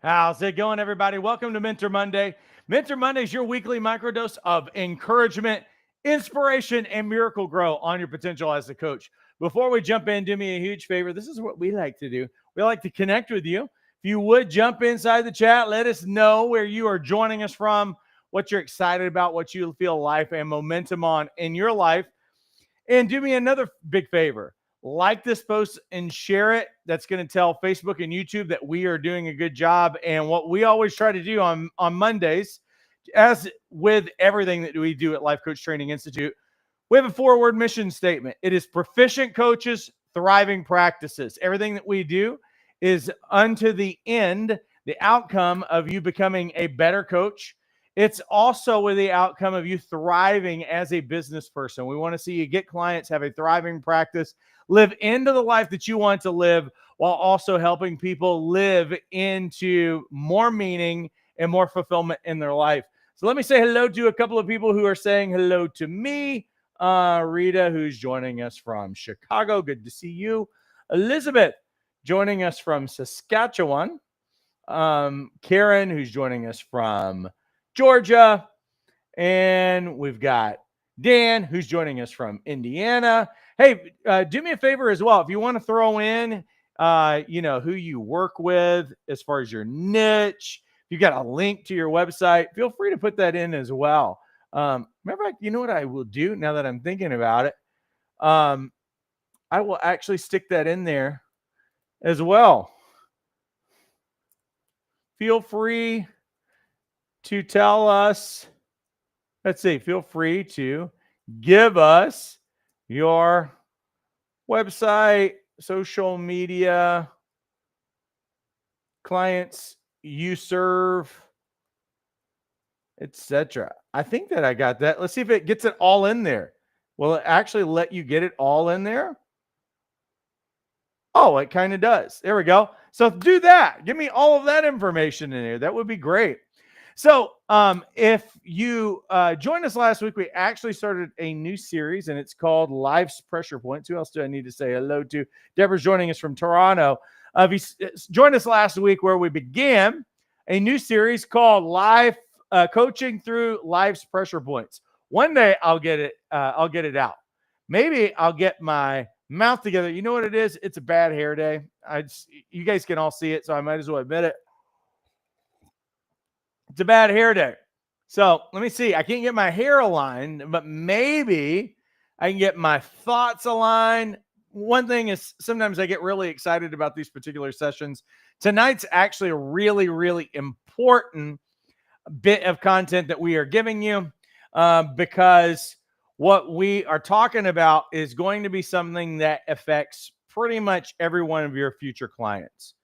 How's it going, everybody? Welcome to Mentor Monday. Mentor Monday is your weekly microdose of encouragement, inspiration, and miracle grow on your potential as a coach. Before we jump in, do me a huge favor. This is what we like to do. We like to connect with you. If you would jump inside the chat, let us know where you are joining us from, what you're excited about, what you feel life and momentum on in your life. And do me another big favor. Like this post and share it. That's going to tell Facebook and YouTube that we are doing a good job. And what we always try to do on Mondays, as with everything that we do at Life Coach Training Institute, we have a 4-word mission statement. It is proficient coaches, thriving practices. Everything that we do is unto the end, the outcome of you becoming a better coach. It's also with the outcome of you thriving as a business person. We want to see you get clients, have a thriving practice, live into the life that you want to live, while also helping people live into more meaning and more fulfillment in their life. So let me say hello to a couple of people who are saying hello to me. Rita, who's joining us from Chicago. Good to see you. Elizabeth, joining us from Saskatchewan. Karen, who's joining us from Georgia. And we've got Dan, who's joining us from Indiana. Hey, do me a favor as well. If you want to throw in, who you work with as far as your niche, if you've got a link to your website, feel free to put that in as well. Remember, you know what I will do now that I'm thinking about it? I will actually stick that in there as well. Feel free to tell us. Let's see. Feel free to give us your website, social media, clients you serve, etc. I think that I got that. Let's see if it gets it all in there. Will it actually let you get it all in there? Oh, it kind of does. There we go. So do that. Give me all of that information in there. That would be great. So if you joined us last week, we actually started a new series, and it's called Life's Pressure Points. Who else do I need to say hello to? Deborah's joining us from Toronto. If you joined us last week, where we began a new series called Life Coaching Through Life's Pressure Points. One day I'll get it. I'll get it out. Maybe I'll get my mouth together. You know what it is? It's a bad hair day. You guys can all see it, so I might as well admit it. It's a bad hair day. So let me see. I can't get my hair aligned, but maybe I can get my thoughts aligned. One thing is sometimes I get really excited about these particular sessions. Tonight's actually a really, really important bit of content that we are giving you because what we are talking about is going to be something that affects pretty much every one of your future clients.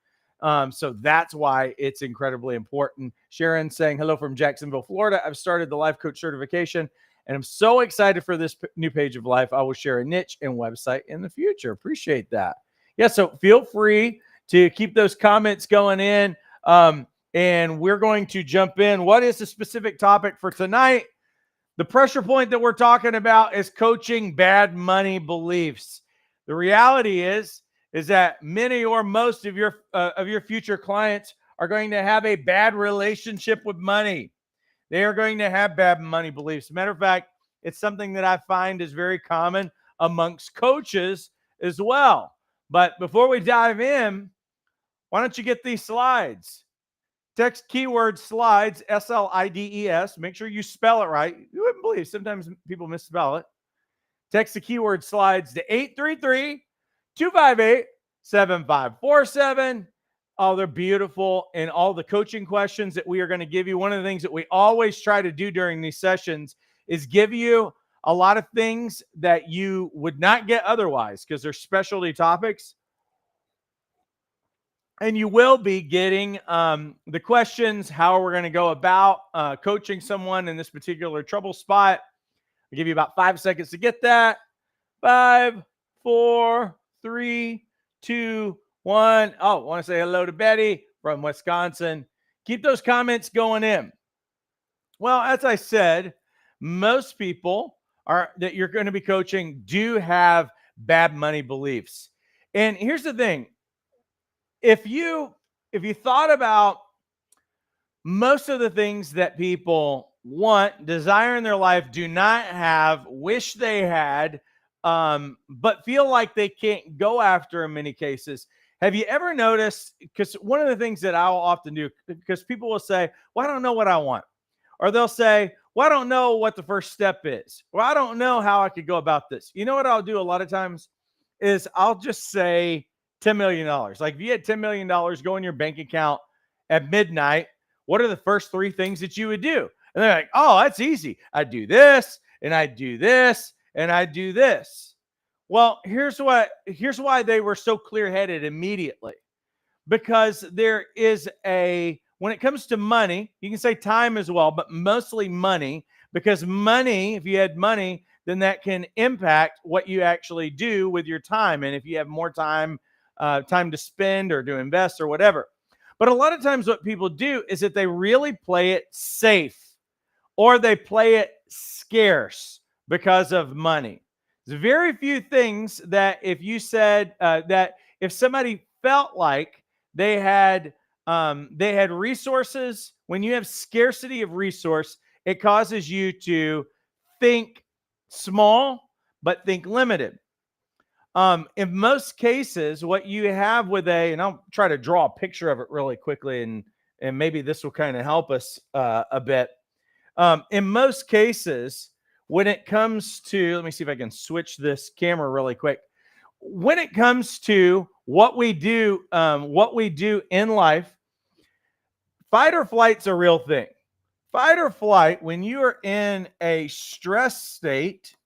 So that's why it's incredibly important. Sharon saying hello from Jacksonville, Florida. I've started the Life Coach certification, and I'm so excited for this new page of life. I will share a niche and website in the future. Appreciate that. Yeah, so feel free to keep those comments going in, and we're going to jump in. What is the specific topic for tonight? The pressure point that we're talking about is coaching bad money beliefs. The reality is that many or most of your future clients are going to have a bad relationship with money. They are going to have bad money beliefs. Matter of fact, it's something that I find is very common amongst coaches as well. But before we dive in, why don't you get these slides? Text keyword slides, SLIDES. Make sure you spell it right. You wouldn't believe sometimes people misspell it. Text the keyword slides to 833-258-7547. Oh, they're beautiful. And all the coaching questions that we are going to give you. One of the things that we always try to do during these sessions is give you a lot of things that you would not get otherwise because they're specialty topics. And you will be getting the questions, how we're going to go about coaching someone in this particular trouble spot. I'll give you about 5 seconds to get that. 5, 4, 3, 2, 1. Oh, I want to say hello to Betty from Wisconsin. Keep those comments going in. Well, as I said, most people that you're going to be coaching do have bad money beliefs. And here's the thing. If you thought about most of the things that people want, desire in their life, do not have, wish they had, but feel like they can't go after in many cases. Have you ever noticed? Because one of the things that I'll often do, because people will say, well, I don't know what I want. Or they'll say, well, I don't know what the first step is. Well, I don't know how I could go about this. You know what I'll do a lot of times is I'll just say $10 million. Like if you had $10 million go in your bank account at midnight, what are the first three things that you would do? And they're like, oh, that's easy. I do this and I do this and I do this. Well, here's why they were so clear-headed immediately. Because there is when it comes to money, you can say time as well, but mostly money, because money, if you had money, then that can impact what you actually do with your time. And if you have more time, time to spend or to invest or whatever. But a lot of times what people do is that they really play it safe or they play it scarce because of money. There's very few things that if you said that if somebody felt like they had resources, when you have scarcity of resource, it causes you to think small but think limited. In most cases, what you have with and I'll try to draw a picture of it really quickly, and maybe this will kind of help us a bit. In most cases, when it comes to, let me see if I can switch this camera really quick. When it comes to what we do in life, fight or flight's a real thing. Fight or flight, when you are in a stress state,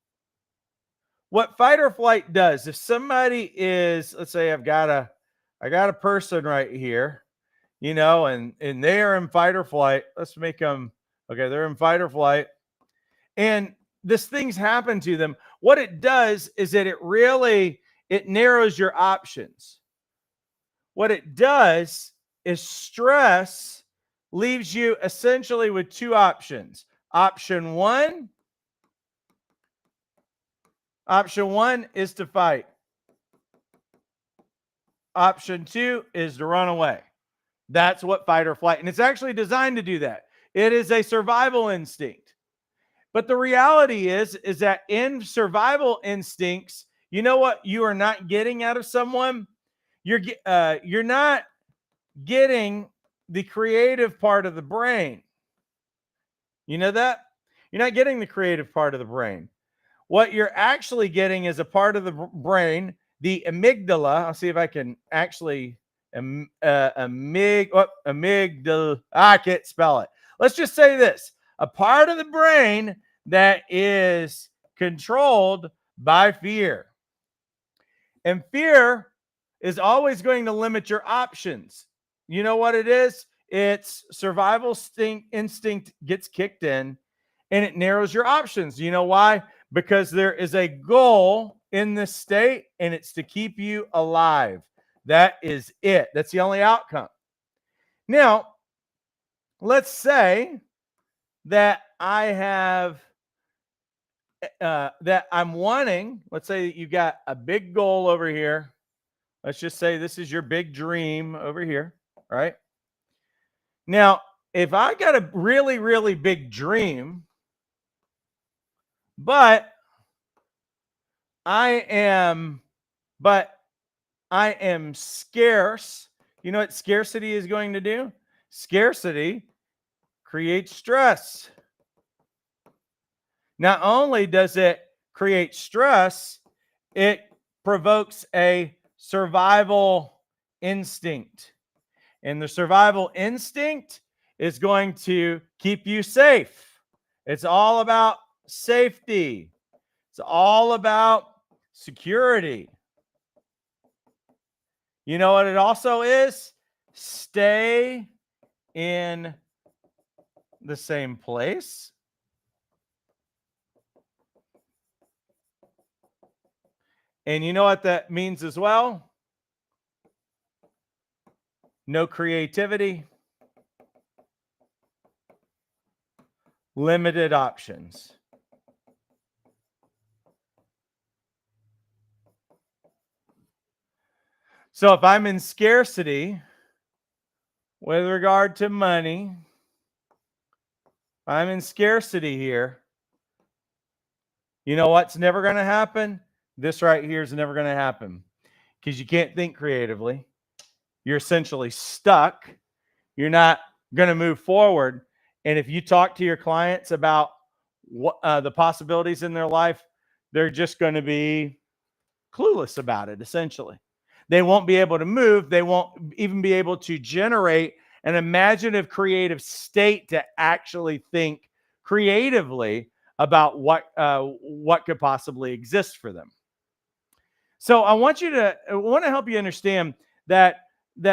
what fight or flight does, if somebody is, let's say I got a person right here, and they are in fight or flight. Let's make them, okay, they're in fight or flight. And this thing's happened to them. What it does is that it narrows your options. What it does is stress leaves you essentially with two options. Option one is to fight. Option two is to run away. That's what fight or flight. And it's actually designed to do that. It is a survival instinct. But the reality is that in survival instincts, you know what you are not getting out of someone? You're not getting the creative part of the brain. You know that? You're not getting the creative part of the brain. What you're actually getting is a part of the brain, the amygdala. I'll see if I can actually amygdala. I can't spell it. Let's just say this: a part of the brain that is controlled by fear. And fear is always going to limit your options. You know what it is? It's survival instinct gets kicked in and it narrows your options. You know why? Because there is a goal in this state and it's to keep you alive. That is it. That's the only outcome. Now, let's say that I have that I'm wanting, let's say that you've got a big goal over here. Let's just say this is your big dream over here, right? Now, if I got a really, really big dream, but I am scarce, you know what scarcity is going to do? Scarcity creates stress. Not only does it create stress, it provokes a survival instinct. And the survival instinct is going to keep you safe. It's all about safety. It's all about security. You know what it also is? Stay in the same place. And you know what that means as well? No creativity, limited options. So if I'm in scarcity with regard to money, I'm in scarcity here. You know what's never going to happen? This right here is never going to happen because you can't think creatively. You're essentially stuck. You're not going to move forward. And if you talk to your clients about what the possibilities in their life, they're just going to be clueless about it, essentially. They won't be able to move. They won't even be able to generate an imaginative, creative state to actually think creatively about what could possibly exist for them. So I want to help you understand that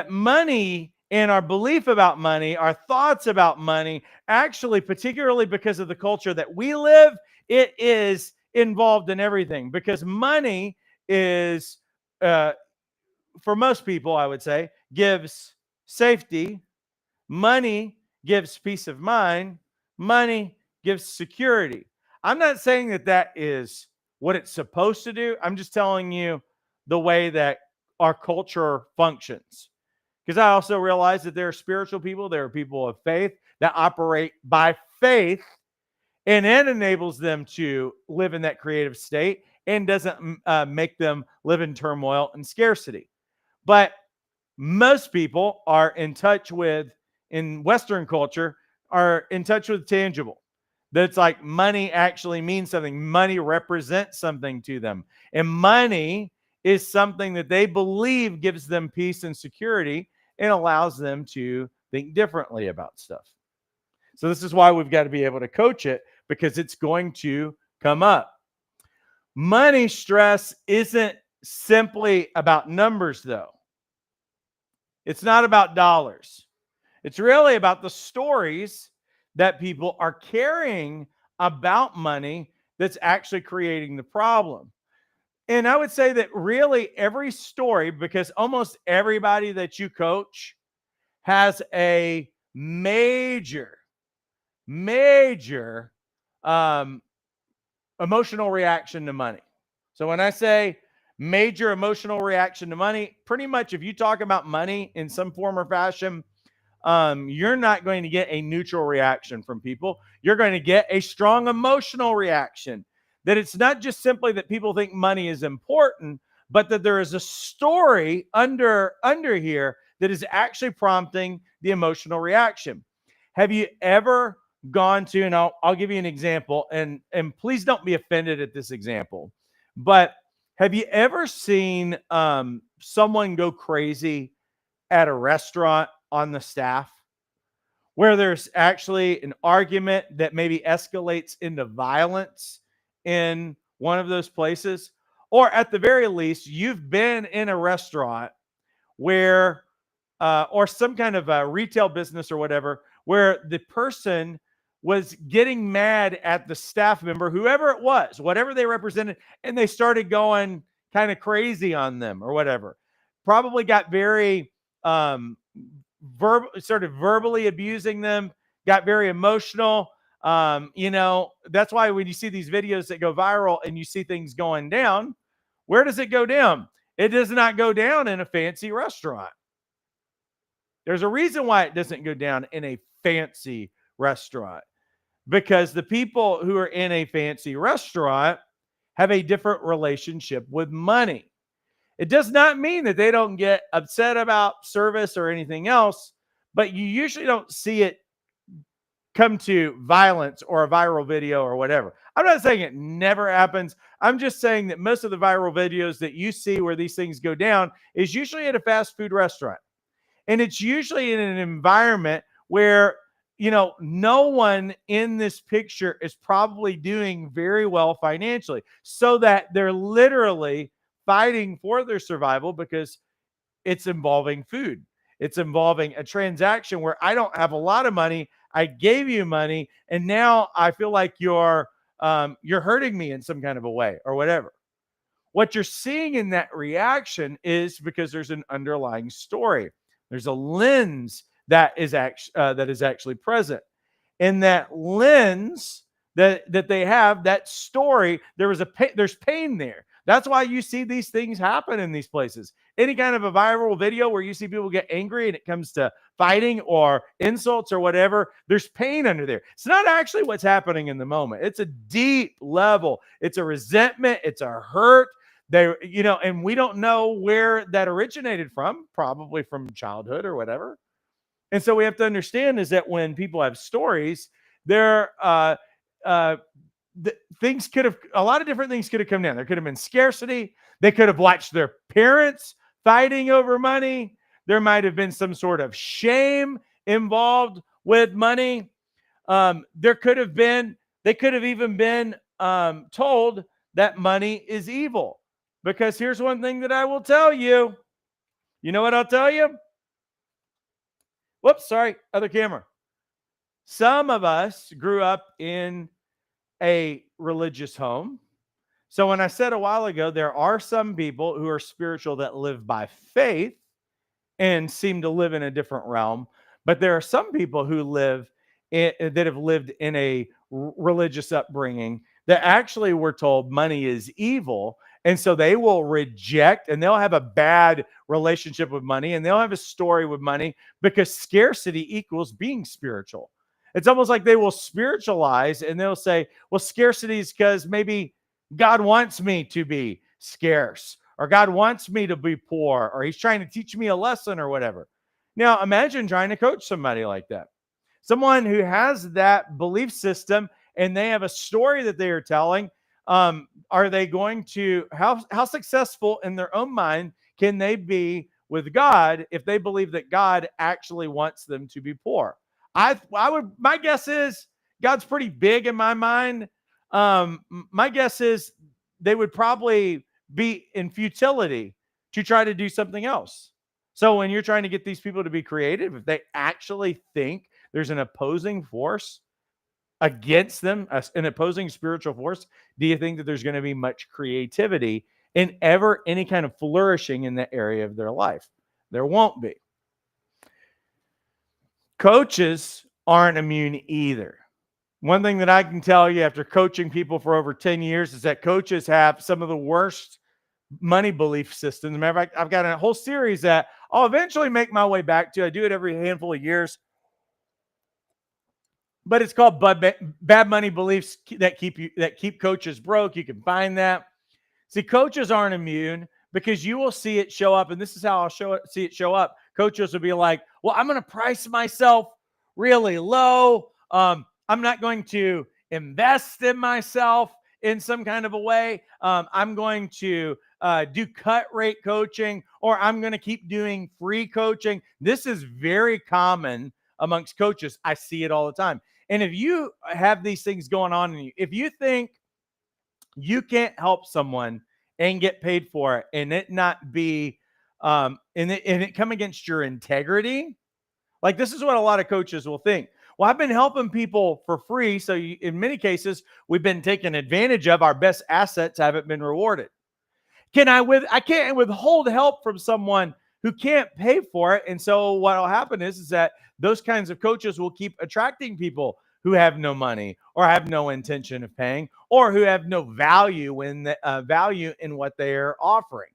money and our belief about money, our thoughts about money, actually, particularly because of the culture that we live, it is involved in everything. Because money is, for most people, I would say, gives safety. Money gives peace of mind. Money gives security. I'm not saying that is what it's supposed to do. I'm just telling you the way that our culture functions. Because I also realize that there are spiritual people, there are people of faith that operate by faith, and it enables them to live in that creative state and doesn't make them live in turmoil and scarcity. But most people are in touch with, in Western culture, are in touch with tangible. That's like money actually means something. Money represents something to them. And money is something that they believe gives them peace and security and allows them to think differently about stuff. So this is why we've got to be able to coach it, because it's going to come up. Money stress isn't simply about numbers, though. It's not about dollars. It's really about the stories that people are carrying about money that's actually creating the problem. And I would say that really every story, because almost everybody that you coach has a major emotional reaction to money. So when I say major emotional reaction to money, pretty much if you talk about money in some form or fashion, you're not going to get a neutral reaction from people. You're going to get a strong emotional reaction. That it's not just simply that people think money is important, but that there is a story under here that is actually prompting the emotional reaction. Have you ever gone to, and I'll give you an example, and please don't be offended at this example, but have you ever seen someone go crazy at a restaurant on the staff, where there's actually an argument that maybe escalates into violence in one of those places? Or at the very least, you've been in a restaurant where, or some kind of a retail business or whatever, where the person was getting mad at the staff member, whoever it was, whatever they represented, and they started going kind of crazy on them or whatever. Probably got very started verbally abusing them, got very emotional. That's why when you see these videos that go viral and you see things going down, where does it go down? It does not go down in a fancy restaurant. There's a reason why it doesn't go down in a fancy restaurant, because the people who are in a fancy restaurant have a different relationship with money. It does not mean that they don't get upset about service or anything else, but you usually don't see it come to violence or a viral video or whatever. I'm not saying it never happens. I'm just saying that most of the viral videos that you see where these things go down is usually at a fast food restaurant. And it's usually in an environment where, no one in this picture is probably doing very well financially, so that they're literally fighting for their survival, because it's involving food. It's involving a transaction where I don't have a lot of money. I gave you money, and now I feel like you're hurting me in some kind of a way or whatever. What you're seeing in that reaction is because there's an underlying story. There's a lens that is actually present. In that lens that they have, that story, there's pain there. That's why you see these things happen in these places. any kind of a viral video where you see people get angry and it comes to fighting or insults or whatever, there's pain under there. It's not actually what's happening in the moment. It's a deep level. It's a resentment. It's a hurt. And we don't know where that originated from, probably from childhood or whatever. And so we have to understand is that when people have stories, there things could have, a lot of different things could have come down. There could have been scarcity. They could have watched their parents fighting over money. There might have been some sort of shame involved with money. They could have even been told that money is evil. Because here's one thing that I will tell you. You know what I'll tell you? Whoops, sorry, other camera. Some of us grew up in a religious home. So when I said a while ago, there are some people who are spiritual that live by faith and seem to live in a different realm. But there are some people who that have lived in a religious upbringing that actually were told money is evil. And so they will reject and they'll have a bad relationship with money and they'll have a story with money because scarcity equals being spiritual. It's almost like they will spiritualize and they'll say, well, scarcity is because maybe God wants me to be scarce or God wants me to be poor or he's trying to teach me a lesson or whatever. Now, imagine trying to coach somebody like that. Someone who has that belief system and they have a story that they are telling. Are they going to, how successful in their own mind can they be with God if they believe that God actually wants them to be poor? My guess is God's pretty big in my mind. My guess is they would probably be in futility to try to do something else. So when you're trying to get these people to be creative, if they actually think there's an opposing force against them, an opposing spiritual force, do you think that there's going to be much creativity and ever any kind of flourishing in that area of their life? There won't be. Coaches aren't immune either. One thing that I can tell you after coaching people for over 10 years is that coaches have some of the worst money belief systems. As a matter of fact, I've got a whole series that I'll eventually make my way back to. I do it every handful of years. But it's called bad money beliefs that keep coaches broke. You can find that. See, coaches aren't immune because you will see it show up, and this is how I'll see it show up. Coaches will be like, well, I'm going to price myself really low. I'm not going to invest in myself in some kind of a way. I'm going to do cut rate coaching, or I'm going to keep doing free coaching. This is very common amongst coaches. I see it all the time. And if you have these things going on in you, if you think you can't help someone and get paid for it and it not be, and it come against your integrity, like this is what a lot of coaches will think. Well, I've been helping people for free. So in many cases, we've been taken advantage of. Our best assets haven't been rewarded. I can't withhold help from someone who can't pay for it. And so what will happen is that those kinds of coaches will keep attracting people who have no money or have no intention of paying or who have no value in what they're offering.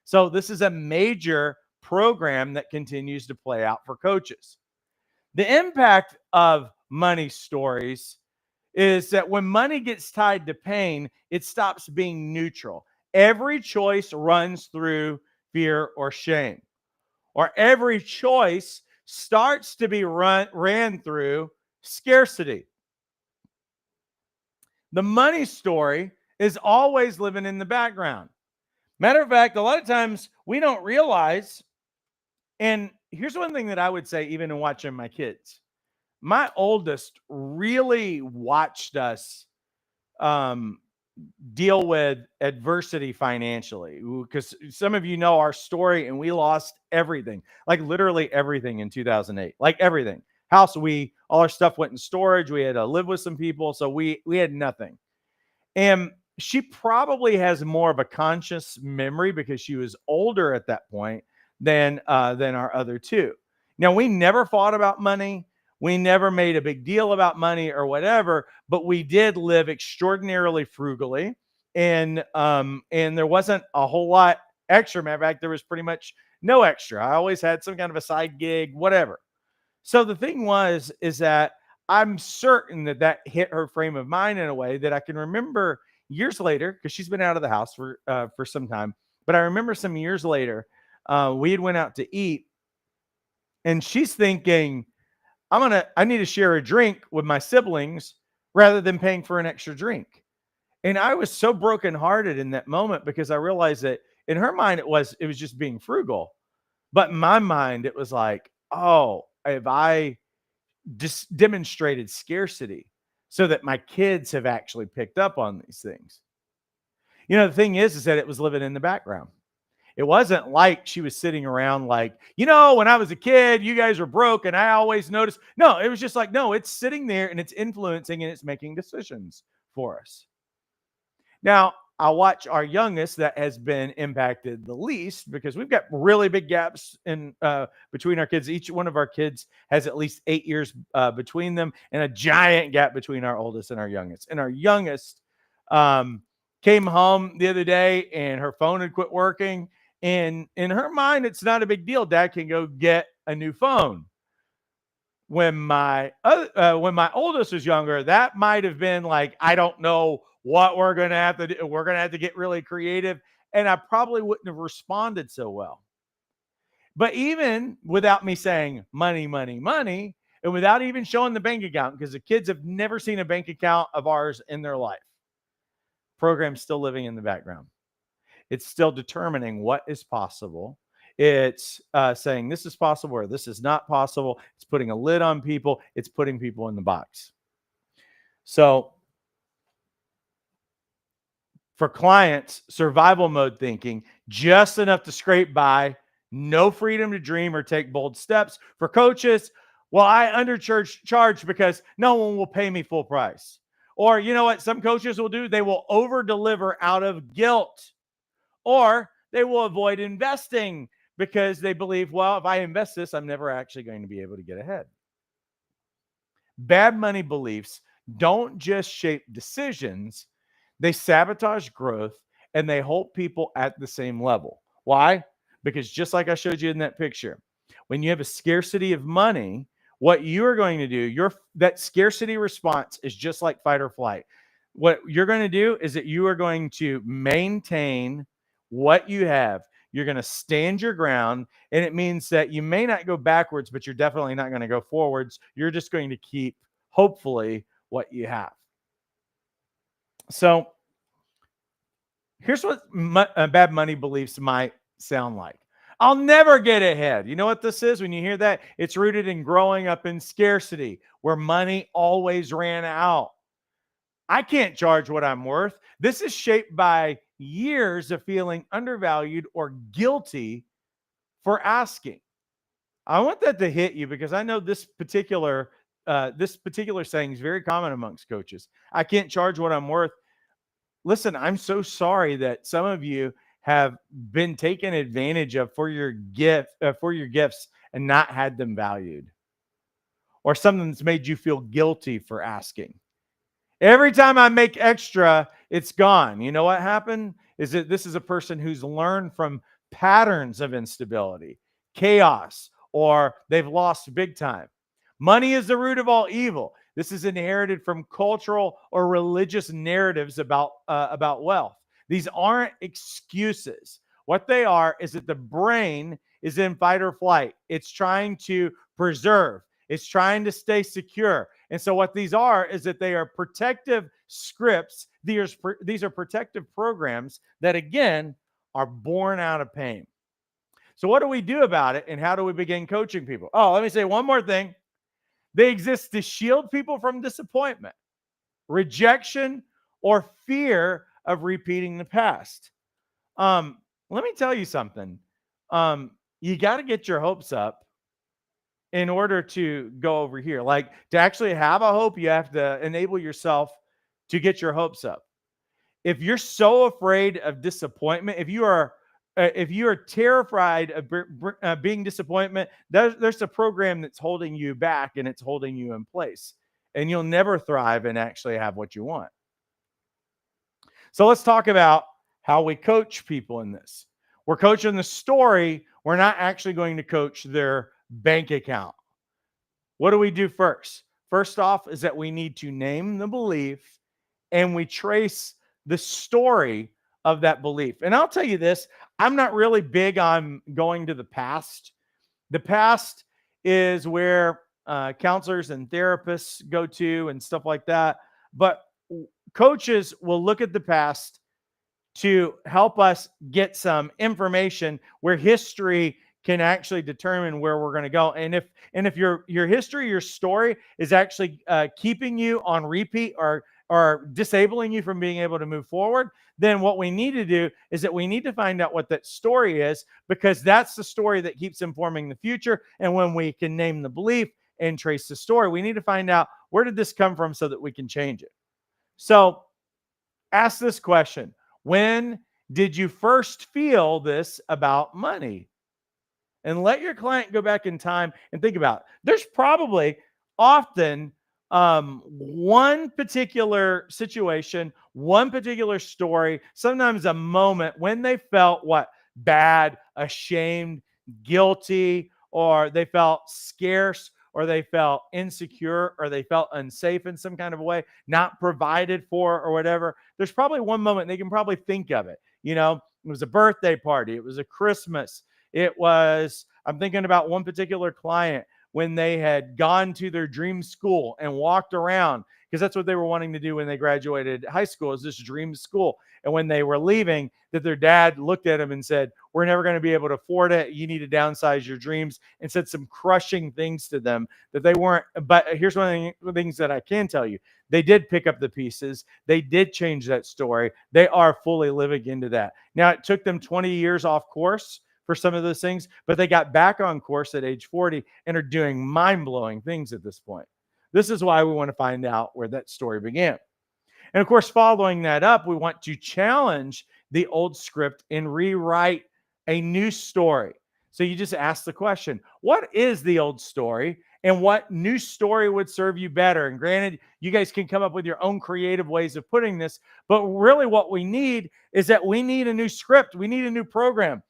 So this is a major program that continues to play out for coaches. The impact of money stories is that when money gets tied to pain, it stops being neutral. Every choice runs through fear or shame, or every choice starts to be ran through scarcity. The money story is always living in the background. Matter of fact, a lot of times we don't realize, and here's one thing that I would say, even in watching my kids, my oldest really watched us deal with adversity financially, because some of you know our story and we lost everything, like literally everything in 2008, like everything. House, all our stuff went in storage. We had to live with some people. So we had nothing. And she probably has more of a conscious memory because she was older at that point than our other two. Now, we never fought about money. We never made a big deal about money or whatever, but we did live extraordinarily frugally. And there wasn't a whole lot extra. Matter of fact, there was pretty much no extra. I always had some kind of a side gig, whatever. So the thing is that I'm certain that that hit her frame of mind in a way that I can remember years later, because she's been out of the house for some time. But I remember some years later, we had went out to eat, and she's thinking, I need to share a drink with my siblings rather than paying for an extra drink. And I was so brokenhearted in that moment because I realized that in her mind it was just being frugal. But in my mind, it was like, oh, if I just demonstrated scarcity so that my kids have actually picked up on these things. The thing is that it was living in the background. It wasn't like she was sitting around like, when I was a kid, you guys were broke and I always noticed. No, it was just like, no, it's sitting there and it's influencing and it's making decisions for us. Now, I watch our youngest that has been impacted the least because we've got really big gaps in between our kids. Each one of our kids has at least 8 years between them, and a giant gap between our oldest and our youngest. And our youngest came home the other day, and her phone had quit working. And in her mind, it's not a big deal. Dad can go get a new phone. When my oldest was younger, that might have been like, I don't know what we're going to have to do. We're going to have to get really creative. And I probably wouldn't have responded so well. But even without me saying money, money, money, and without even showing the bank account, because the kids have never seen a bank account of ours in their life, program's still living in the background. It's still determining what is possible. It's saying this is possible or this is not possible. It's putting a lid on people. It's putting people in the box. So for clients, survival mode thinking, just enough to scrape by, no freedom to dream or take bold steps. For coaches, well, I undercharge because no one will pay me full price. Or you know what some coaches will do? They will over deliver out of guilt. Or they will avoid investing because they believe, well, if I invest this, I'm never actually going to be able to get ahead. Bad money beliefs don't just shape decisions, they sabotage growth and they hold people at the same level. Why? Because just like I showed you in that picture, when you have a scarcity of money, what you are going to do, that scarcity response is just like fight or flight. What you're going to do is that you are going to maintain what you have. You're going to stand your ground, and it means that you may not go backwards, but you're definitely not going to go forwards. You're just going to keep, hopefully, what you have. So here's what bad money beliefs might sound like. I'll never get ahead. You know what this is? When you hear that, it's rooted in growing up in scarcity, where money always ran out. I can't charge what I'm worth. This is shaped by years of feeling undervalued or guilty for asking. I want that to hit you because I know this particular saying is very common amongst coaches. I can't charge what I'm worth. Listen, I'm so sorry that some of you have been taken advantage of for your gifts and not had them valued, or something that's made you feel guilty for asking. Every time I make extra, it's gone. You know what happened? Is that this is a person who's learned from patterns of instability, chaos, or they've lost big time. Money is the root of all evil. This is inherited from cultural or religious narratives about wealth. These aren't excuses. What they are is that the brain is in fight or flight. It's trying to preserve. It's trying to stay secure. And so what these are is that they are protective scripts. These are protective programs that, again, are born out of pain. So what do we do about it, and how do we begin coaching people? Oh, let me say one more thing. They exist to shield people from disappointment, rejection, or fear of repeating the past. Let me tell you something. You got to get your hopes up in order to go over here. Like, to actually have a hope, you have to enable yourself to get your hopes up. If you're so afraid of disappointment, if you are terrified of being disappointment, there's a program that's holding you back and it's holding you in place, and you'll never thrive and actually have what you want. So let's talk about how we coach people in this. We're coaching the story. We're not actually going to coach their bank account. What do we do first? First off is that we need to name the belief and we trace the story of that belief. And I'll tell you this, I'm not really big on going to the past. The past is where counselors and therapists go to and stuff like that. But coaches will look at the past to help us get some information where history can actually determine where we're going to go. And if your history, your story is actually keeping you on repeat or disabling you from being able to move forward, then what we need to do is that we need to find out what that story is, because that's the story that keeps informing the future. And when we can name the belief and trace the story, we need to find out, where did this come from so that we can change it. So ask this question: when did you first feel this about money? And let your client go back in time and think about it. There's probably often one particular situation, one particular story, sometimes a moment when they felt what? Bad, ashamed, guilty, or they felt scarce, or they felt insecure, or they felt unsafe in some kind of way, not provided for, or whatever. There's probably one moment they can probably think of it. You know, it was a birthday party, it was a Christmas, it was, I'm thinking about one particular client when they had gone to their dream school and walked around, because that's what they were wanting to do when they graduated high school, is this dream school. And when they were leaving, that their dad looked at them and said, we're never going to be able to afford it. You need to downsize your dreams, and said some crushing things to them that they weren't. But here's one of the things that I can tell you. They did pick up the pieces. They did change that story. They are fully living into that. Now, it took them 20 years off course for some of those things, but they got back on course at age 40 and are doing mind-blowing things at this point. This is why we want to find out where that story began. And of course, following that up, we want to challenge the old script and rewrite a new story. So you just ask the question, what is the old story and what new story would serve you better? And granted, you guys can come up with your own creative ways of putting this, but really what we need is that we need a new script. We need a new program.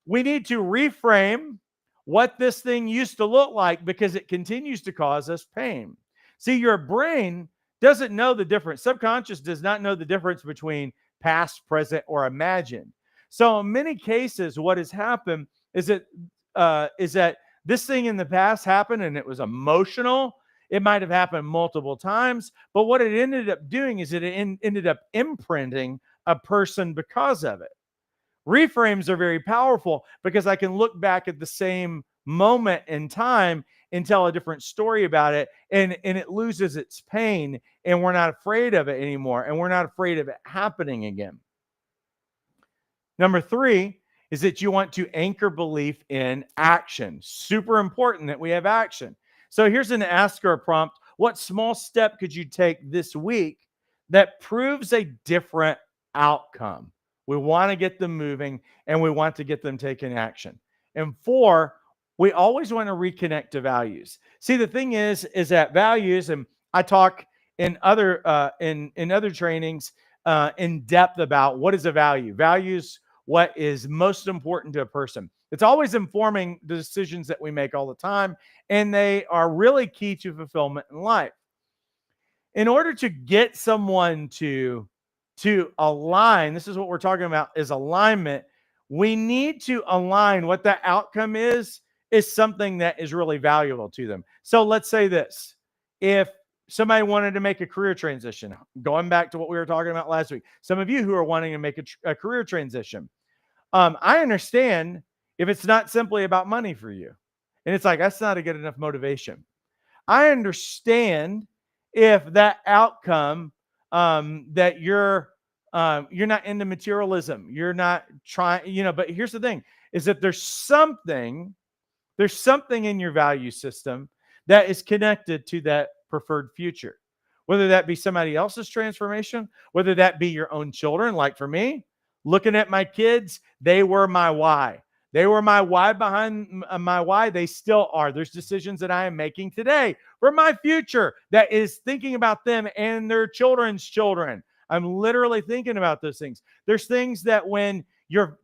We need to reframe what this thing used to look like, because it continues to cause us pain. See, your brain doesn't know the difference. Subconscious does not know the difference between past, present, or imagined. So in many cases, what has happened is that this thing in the past happened and it was emotional. It might have happened multiple times, but what it ended up doing is it ended up imprinting a person because of it. Reframes are very powerful because I can look back at the same moment in time and tell a different story about it, and it loses its pain, and we're not afraid of it anymore, and we're not afraid of it happening again. Number 3 is that you want to anchor belief in action. Super important that we have action. So here's an ask or prompt. What small step could you take this week that proves a different outcome? We want to get them moving, and we want to get them taking action. And 4, we always want to reconnect to values. See, the thing is that values, and I talk in other in other trainings in depth about what is a value. Values, what is most important to a person. It's always informing the decisions that we make all the time, and they are really key to fulfillment in life. In order to get someone to align, this is what we're talking about, is alignment. We need to align what that outcome is something that is really valuable to them. So let's say this: if somebody wanted to make a career transition, going back to what we were talking about last week, some of you who are wanting to make a career transition, I understand if it's not simply about money for you, and it's like, that's not a good enough motivation. I understand if that outcome, that you're not into materialism, you're not trying, but here's the thing, is that there's something in your value system that is connected to that preferred future, whether that be somebody else's transformation, whether that be your own children. Like for me, looking at my kids, they were my why. They were my why behind my why. They still are. There's decisions that I am making today for my future that is thinking about them and their children's children. I'm literally thinking about those things. There's things that when your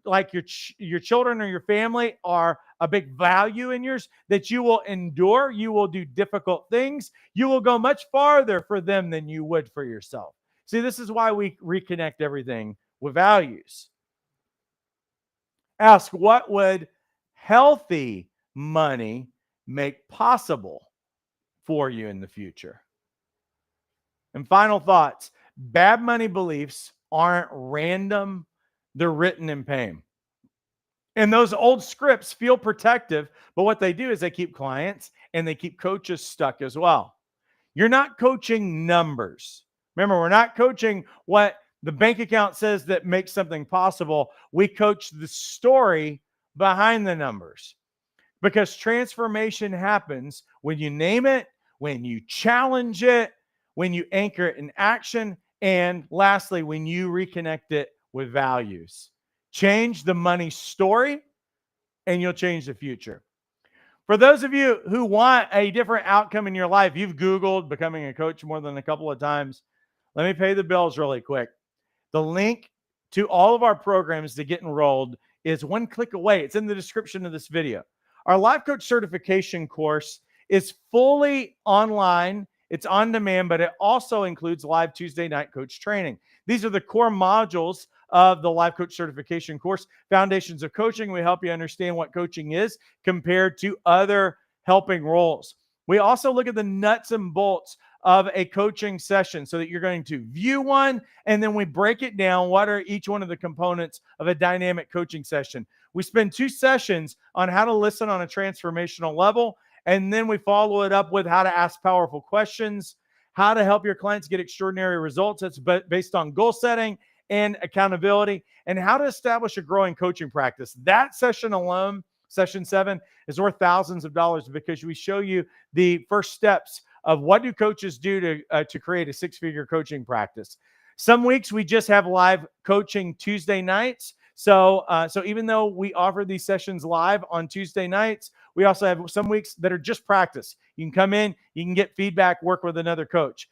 children or your family are a big value in yours, that you will endure, you will do difficult things, you will go much farther for them than you would for yourself. See, this is why we reconnect everything with values. Ask, what would healthy money make possible for you in the future? And final thoughts: bad money beliefs aren't random, they're written in pain. And those old scripts feel protective, but what they do is they keep clients and they keep coaches stuck as well. You're not coaching numbers. Remember, we're not coaching what the bank account says that makes something possible. We coach the story behind the numbers, because transformation happens when you name it, when you challenge it, when you anchor it in action, and lastly, when you reconnect it with values. Change the money story, and you'll change the future. For those of you who want a different outcome in your life, you've Googled becoming a coach more than a couple of times. Let me pay the bills really quick. The link to all of our programs to get enrolled is one click away. It's in the description of this video. Our Life Coach Certification course is fully online. It's on demand, but it also includes live Tuesday night coach training. These are the core modules of the Life Coach Certification course. Foundations of Coaching. We help you understand what coaching is compared to other helping roles. We also look at the nuts and bolts of a coaching session so that you're going to view one, and then we break it down. What are each one of the components of a dynamic coaching session? We spend 2 sessions on how to listen on a transformational level, and then we follow it up with how to ask powerful questions, how to help your clients get extraordinary results. That's based on goal setting and accountability, and how to establish a growing coaching practice. That session alone, session 7, is worth thousands of dollars, because we show you the first steps of what do coaches do to create a 6-figure coaching practice. Some weeks we just have live coaching Tuesday nights. So even though we offer these sessions live on Tuesday nights, we also have some weeks that are just practice. You can come in, you can get feedback, work with another coach.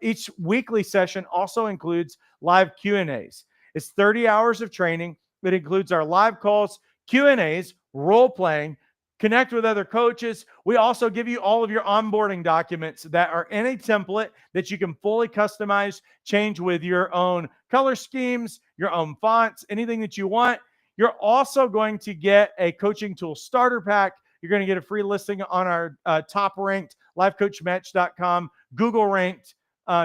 Each weekly session also includes live Q&As. It's 30 hours of training. It includes our live calls, Q&As, role playing, connect with other coaches. We also give you all of your onboarding documents that are in a template that you can fully customize, change with your own color schemes, your own fonts, anything that you want. You're also going to get a coaching tool starter pack. You're going to get a free listing on our top ranked lifecoachmatch.com, Google ranked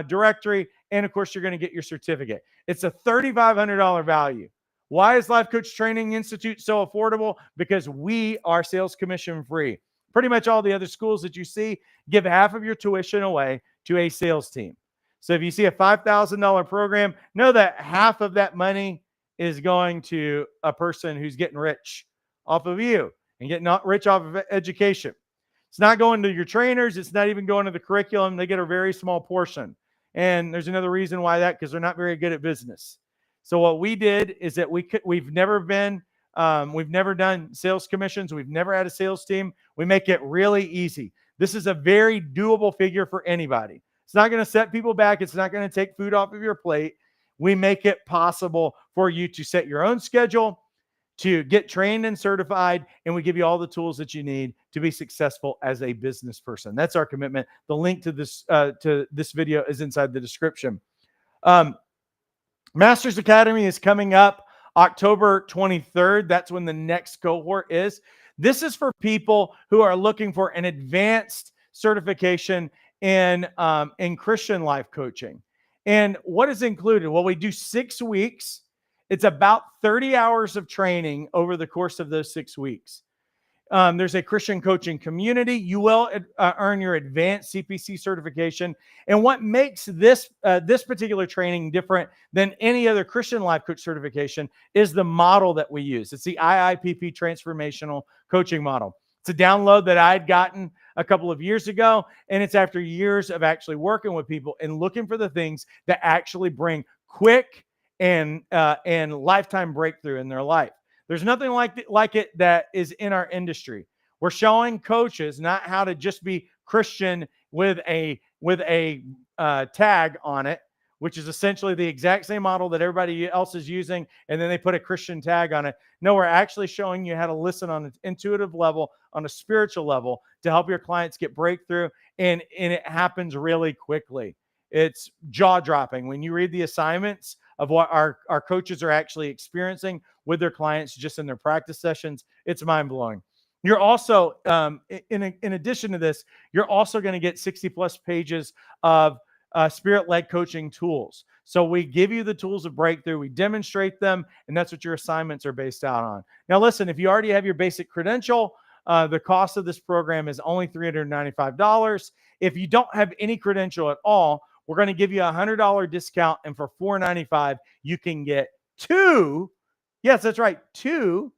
directory. And of course, you're going to get your certificate. It's a $3,500 value. Why is Life Coach Training Institute so affordable? Because we are sales commission free. Pretty much all the other schools that you see give half of your tuition away to a sales team. So if you see a $5,000 program, know that half of that money is going to a person who's getting rich off of you and getting rich off of education. It's not going to your trainers. It's not even going to the curriculum. They get a very small portion. And there's another reason why that, because they're not very good at business. So what we did is that we've never done sales commissions. We've never had a sales team. We make it really easy. This is a very doable figure for anybody. It's not going to set people back. It's not going to take food off of your plate. We make it possible for you to set your own schedule, to get trained and certified, and we give you all the tools that you need to be successful as a business person. That's our commitment. The link to this video is inside the description. Masters Academy is coming up October 23rd. That's when the next cohort is. This is for people who are looking for an advanced certification in Christian life coaching. And what is included? Well, we do 6 weeks. It's about 30 hours of training over the course of those 6 weeks. There's a Christian coaching community. You will earn your advanced CPC certification. And what makes this particular training different than any other Christian life coach certification is the model that we use. It's the IIPP transformational coaching model. It's a download that I had gotten a couple of years ago, and it's after years of actually working with people and looking for the things that actually bring quick and lifetime breakthrough in their life. There's nothing like it that is in our industry. We're showing coaches not how to just be Christian with a tag on it. which is essentially the exact same model that everybody else is using, and then they put a Christian tag on it. No, we're actually showing you how to listen on an intuitive level, on a spiritual level, to help your clients get breakthrough, and it happens really quickly. It's jaw-dropping when you read the assignments of what our coaches are actually experiencing with their clients just in their practice sessions. It's mind-blowing. You're also, in addition to this, you're also going to get 60 plus pages of spirit-led coaching tools. So we give you the tools of breakthrough, we demonstrate them, and that's what your assignments are based out on. Now, listen, if you already have your basic credential, the cost of this program is only $395. If you don't have any credential at all, we're going to give you a $100 discount, and for $495, you can get two. Yes, that's right, two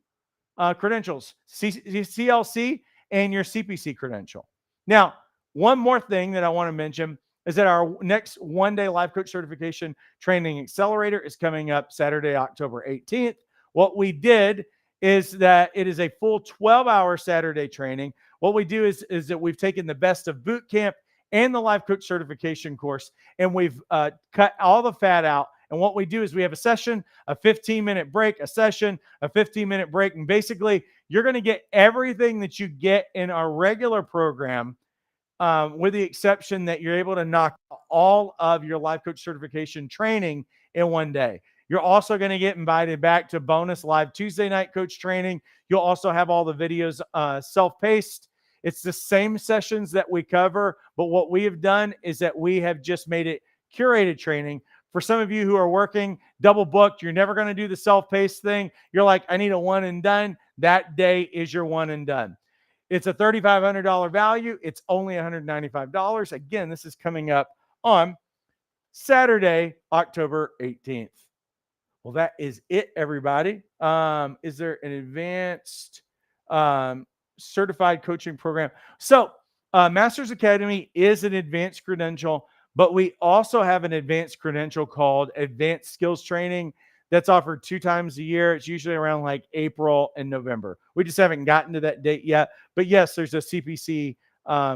credentials, CLC and your CPC credential. Now, one more thing that I want to mention is that our next one-day life coach certification training accelerator is coming up Saturday, October 18th. What we did is that it is a full 12-hour Saturday training. What we do is that we've taken the best of boot camp and the life coach certification course, and we've cut all the fat out. And what we do is we have a session, a 15-minute break, a session, a 15-minute break. And basically, you're going to get everything that you get in our regular program, with the exception that you're able to knock all of your life coach certification training in one day. You're also going to get invited back to bonus live Tuesday night coach training. You'll also have all the videos self-paced. It's the same sessions that we cover, but what we have done is that we have just made it curated training. For some of you who are working double booked, you're never going to do the self-paced thing. You're like, I need a one and done. That day is your one and done. It's a $3,500 value. It's only $195. Again, this is coming up on Saturday, October 18th. Well, that is it, everybody. Is there an advanced certified coaching program? So Masters Academy is an advanced credential, but we also have an advanced credential called Advanced Skills Training that's offered 2 times a year. It's usually around like April and November. We just haven't gotten to that date yet. But yes, there's a CPC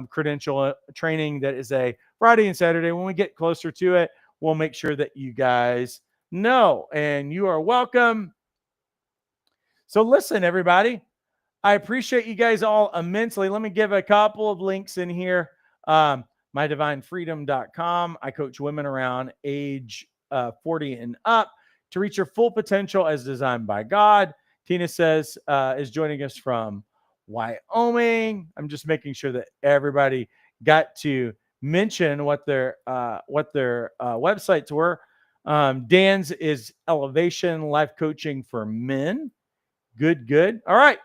credential training that is a Friday and Saturday. When we get closer to it, we'll make sure that you guys know. And you are welcome. So listen, everybody, I appreciate you guys all immensely. Let me give a couple of links in here. MyDivineFreedom.com. I coach women around age 40 and up to reach your full potential as designed by God. Tina says is joining us from Wyoming. I'm just making sure that everybody got to mention what their websites were. Dan's is Elevation Life Coaching for Men. Good. All right.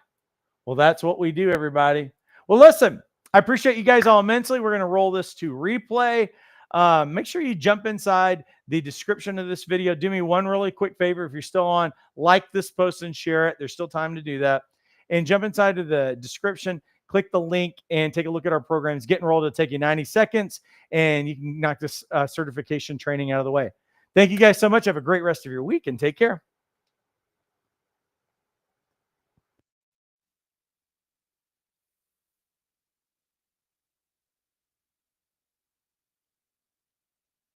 Well, that's what we do, everybody. Well, listen, I appreciate you guys all immensely. We're going to roll this to replay. Make sure you jump inside the description of this video. Do me one really quick favor. If you're still on, like this post and share it. There's still time to do that. And jump inside of the description, click the link, and take a look at our programs. Get enrolled. It'll take you 90 seconds, and you can knock this certification training out of the way. Thank you guys so much. Have a great rest of your week, and take care.